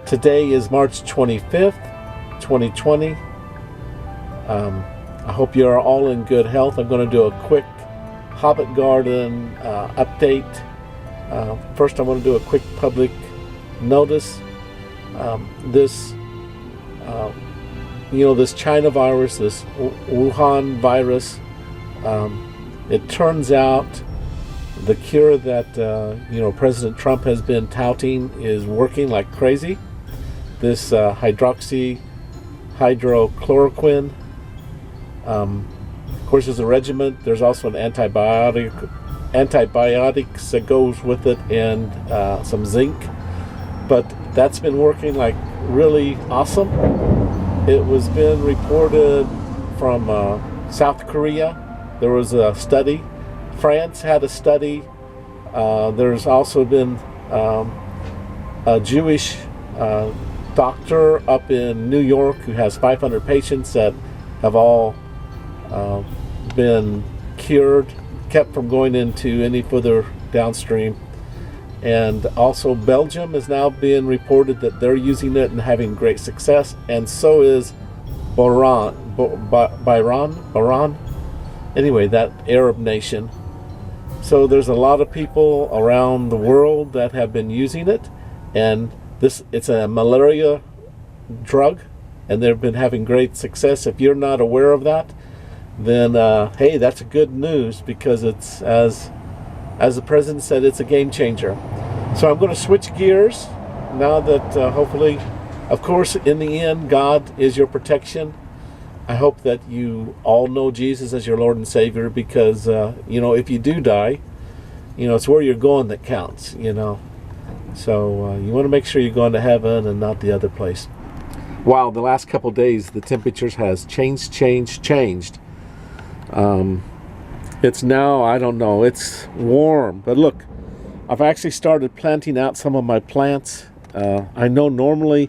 Today is March 25th, 2020. I hope you are all in good health. I'm going to do a quick Hobbit Garden update. First, I want to do a quick public notice. This China virus, this Wuhan virus, it turns out the cure that President Trump has been touting is working like crazy. This hydroxychloroquine. Of course, there's a regimen. There's also an antibiotics that goes with it, and some zinc. But that's been working like really awesome. It was been reported from South Korea. There was a study. France had a study. There's also been a Jewish doctor up in New York who has 500 patients that have all been cured, kept from going into any further downstream. And also Belgium is now being reported that they're using it and having great success, and so is Bahrain. Anyway, that Arab nation. So there's a lot of people around the world that have been using it, and it's a malaria drug, and they've been having great success. If you're not aware of that, then hey, that's good news, because it's, as the president said, it's a game changer. So I'm going to switch gears now that hopefully, of course, in the end, God is your protection. I hope that you all know Jesus as your Lord and Savior, because if you do die, it's where you're going that counts. So you want to make sure you're going to heaven and not the other place. Wow, the last couple days the temperatures has changed. It's now, I don't know, it's warm. But look, I've actually started planting out some of my plants. I know normally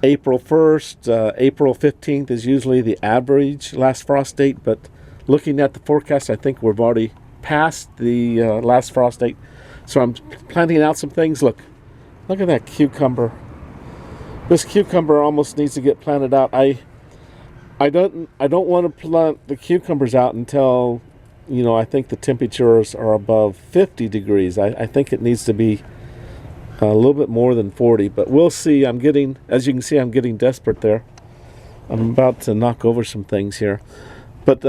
April 1st, April 15th is usually the average last frost date, but looking at the forecast, I think we've already passed the last frost date. So I'm planting out some things. Look at that cucumber. This cucumber almost needs to get planted out. I don't want to plant the cucumbers out until I think the temperatures are above 50 degrees. I think it needs to be a little bit more than 40, but we'll see. As you can see, I'm getting desperate there. I'm about to knock over some things here. But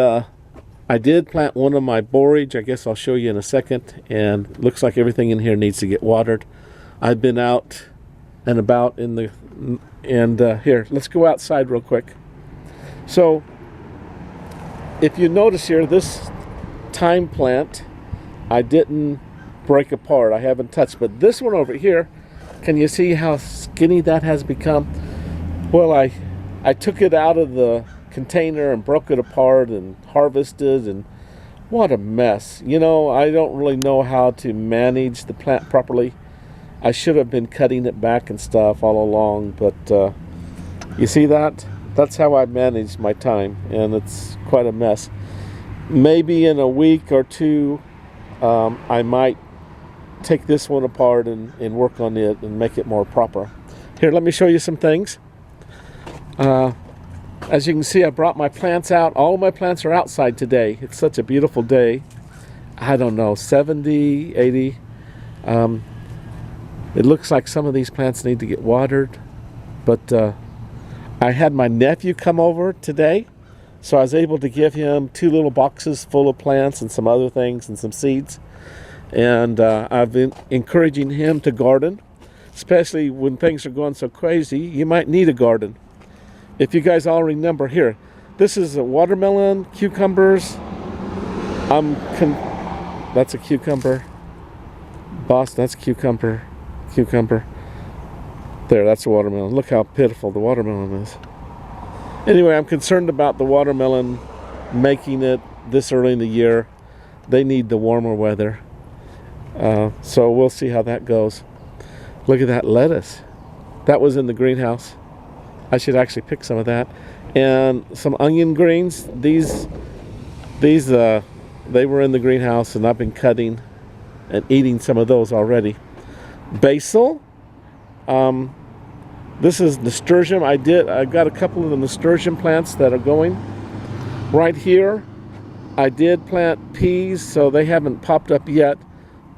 I did plant one of my borage. I guess I'll show you in a second. And looks like everything in here needs to get watered. I've been out and about here, let's go outside real quick. So if you notice here, this thyme plant, I didn't break apart. I haven't touched, but this one over here, can you see how skinny that has become? Well, I took it out of the container and broke it apart and harvested, and what a mess. I don't really know how to manage the plant properly. I should have been cutting it back and stuff all along, but you see that? That's how I managed my thyme, and it's quite a mess. Maybe in a week or two, I might take this one apart and work on it and make it more proper. Here, let me show you some things. As you can see, I brought my plants out. All of my plants are outside today. It's such a beautiful day. I don't know, 70, 80. It looks like some of these plants need to get watered, but I had my nephew come over today, so I was able to give him 2 little boxes full of plants and some other things and some seeds. And I've been encouraging him to garden, especially when things are going so crazy. You might need a garden. If you guys all remember, here, this is a watermelon, cucumbers. That's a cucumber. Boss, that's cucumber. There, that's a watermelon. Look how pitiful the watermelon is. Anyway, I'm concerned about the watermelon making it this early in the year. They need the warmer weather. So we'll see how that goes. Look at that lettuce. That was in the greenhouse. I should actually pick some of that. And some onion greens. These they were in the greenhouse, and I've been cutting and eating some of those already. Basil. This is nasturtium. I got a couple of the nasturtium plants that are going. Right here, I did plant peas, so they haven't popped up yet,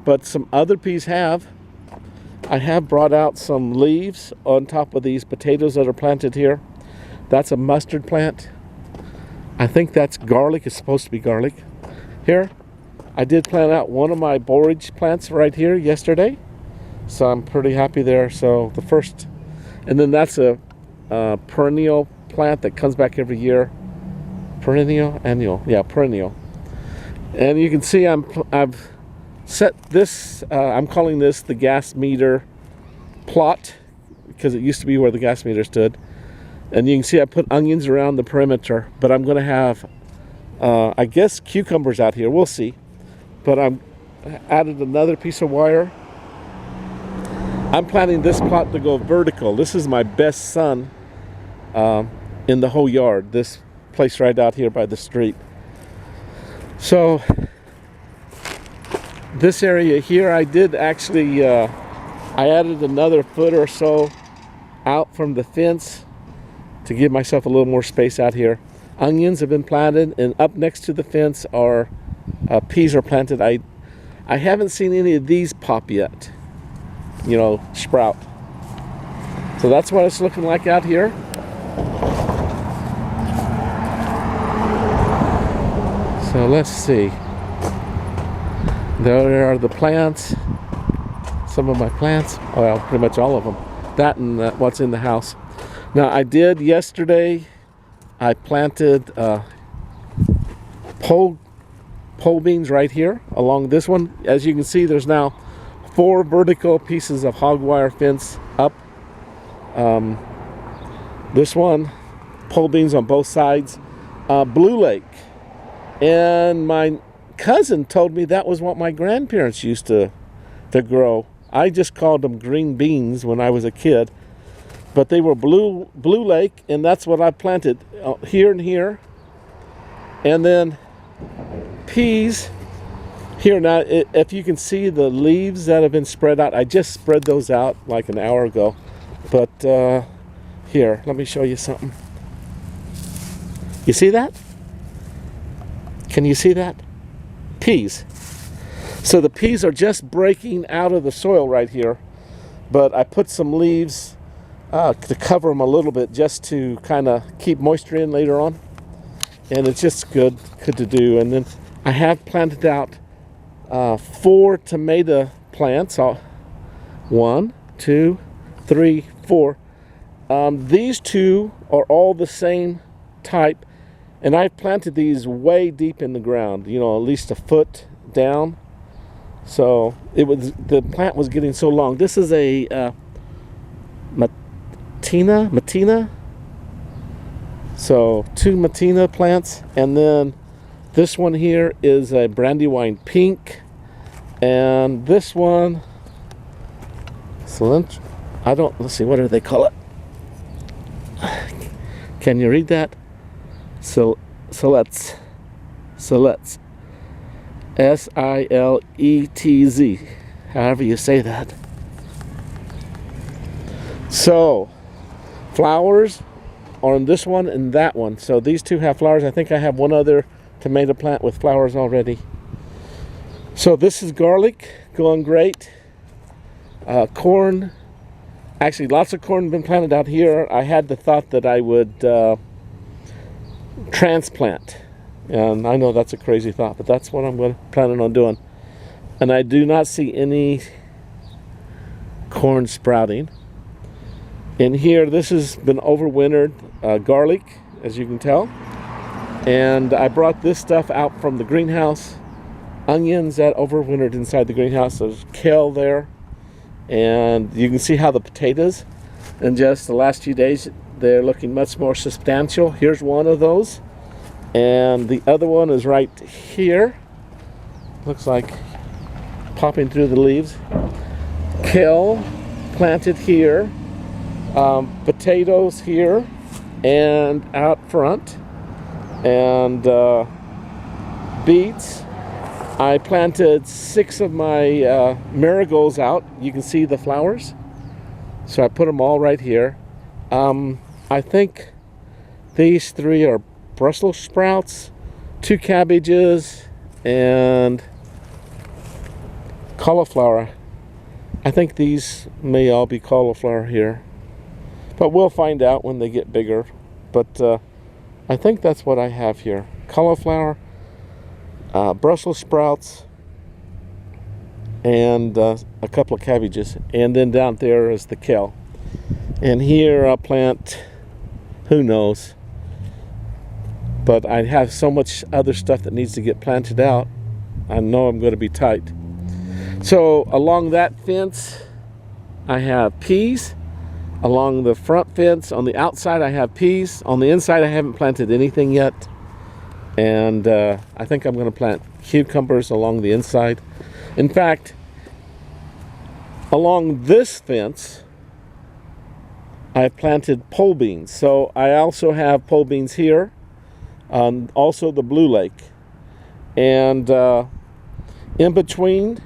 but some other peas have. I have brought out some leaves on top of these potatoes that are planted here. That's a mustard plant. I think that's garlic. It's supposed to be garlic. Here, I did plant out one of my borage plants right here yesterday, so I'm pretty happy there. So the first, and then that's a perennial plant that comes back every year. Perennial, annual, yeah, perennial. And you can see I've set this, I'm calling this the gas meter plot, because it used to be where the gas meter stood. And you can see I put onions around the perimeter, but I'm going to have, I guess, cucumbers out here. We'll see. But I'm added another piece of wire. I'm planning this plot to go vertical. This is my best sun in the whole yard. This place right out here by the street. So this area here, I did actually, I added another foot or so out from the fence to give myself a little more space out here. Onions have been planted, and up next to the fence are peas are planted. I haven't seen any of these pop yet, you know, sprout. So that's what it's looking like out here. So let's see. There are the plants. Some of my plants. Well, pretty much all of them. That and what's in the house. Now, I did yesterday, I planted pole beans right here along this one. As you can see, there's now 4 vertical pieces of hog wire fence up. This one, pole beans on both sides. Blue Lake. And my cousin told me that was what my grandparents used to grow. I just called them green beans when I was a kid. But they were blue lake, and that's what I planted here and here. And then peas here. Now, if you can see the leaves that have been spread out, I just spread those out like an hour ago. But here, let me show you something. You see that? Can you see that? Peas. So the peas are just breaking out of the soil right here. But I put some leaves to cover them a little bit, just to kind of keep moisture in later on, and it's just good to do. And then I have planted out 4 tomato plants. 1, 2, 3, 4. These 2 are all the same type, and I planted these way deep in the ground, you know, at least a foot down. So the plant was getting so long. This is a Matina. So 2 Matina plants, and then this one here is a Brandywine Pink, and this one, let's see, what do they call it? Can you read that? Siletz. S-I-L-E-T-Z, however you say that. So flowers on this one and that one. So these 2 have flowers. I think I have one other tomato plant with flowers already. So this is garlic, going great. Corn, actually lots of corn been planted out here. I had the thought that I would transplant, and I know that's a crazy thought, but that's what I'm planning on doing. And I do not see any corn sprouting. In here, this has been overwintered garlic, as you can tell. And I brought this stuff out from the greenhouse. Onions that overwintered inside the greenhouse. There's kale there. And you can see how the potatoes, in just the last few days, they're looking much more substantial. Here's one of those. And the other one is right here. Looks like popping through the leaves. Kale planted here. Potatoes here and out front, and beets. I planted 6 of my marigolds out. You can see the flowers, so I put them all right here. I think these 3 are Brussels sprouts, 2 cabbages, and cauliflower. I think these may all be cauliflower here, but we'll find out when they get bigger. But I think that's what I have here: cauliflower, Brussels sprouts, and a couple of cabbages. And then down there is the kale. And here I'll plant, who knows, but I have so much other stuff that needs to get planted out. I know I'm going to be tight. So along that fence I have peas. Along the front fence on the outside I have peas. On the inside I haven't planted anything yet. And I think I'm going to plant cucumbers along the inside. In fact, along this fence I've planted pole beans. So I also have pole beans here, also the Blue Lake. And in between,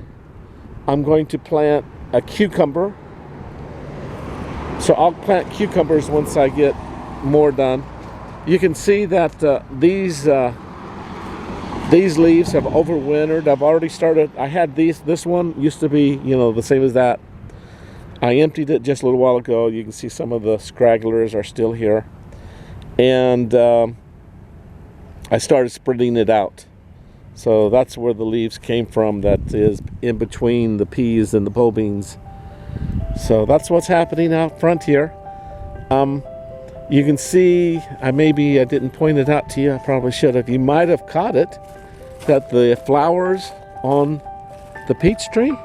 I'm going to plant a cucumber. So I'll plant cucumbers once I get more done. You can see that these leaves have overwintered. I've already started. I had this one used to be, the same as that. I emptied it just a little while ago. You can see some of the scragglers are still here. And I started spreading it out. So that's where the leaves came from, that is in between the peas and the pole beans. So that's what's happening out front here. You can see, maybe I didn't point it out to you. I probably should have. You might have caught it, that the flowers on the peach tree.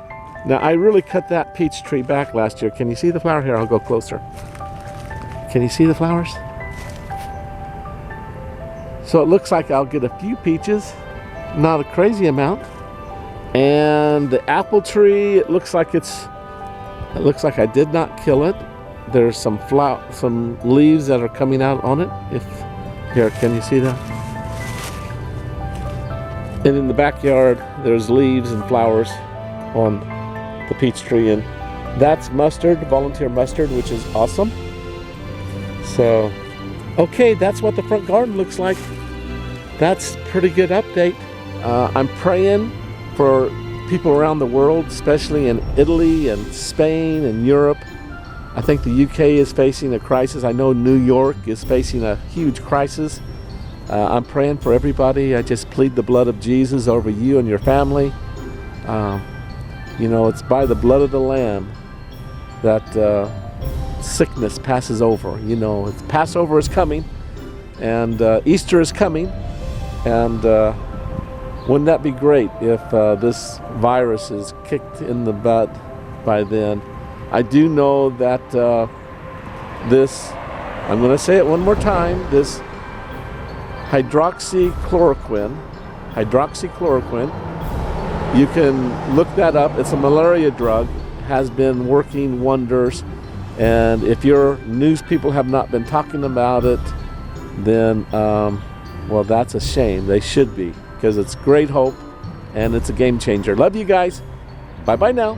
Now, I really cut that peach tree back last year. Can you see the flower? Here, I'll go closer. Can you see the flowers? So it looks like I'll get a few peaches, not a crazy amount. And the apple tree, it looks like I did not kill it. There's some leaves that are coming out on it. Here, can you see that? And in the backyard, there's leaves and flowers on the peach tree, and that's mustard, volunteer mustard, which is awesome. So, okay, that's what the front garden looks like. That's a pretty good update. I'm praying for people around the world, especially in Italy and Spain and Europe. I think the UK is facing a crisis. I know New York is facing a huge crisis. I'm praying for everybody. I just plead the blood of Jesus over you and your family. It's by the blood of the Lamb that sickness passes over. Passover is coming, and Easter is coming, and wouldn't that be great if this virus is kicked in the butt by then? I do know that I'm going to say it one more time, this hydroxychloroquine, you can look that up. It's a malaria drug, has been working wonders. And if your news people have not been talking about it, then, well, that's a shame. They should be, because it's great hope and it's a game changer. Love you guys. Bye-bye now.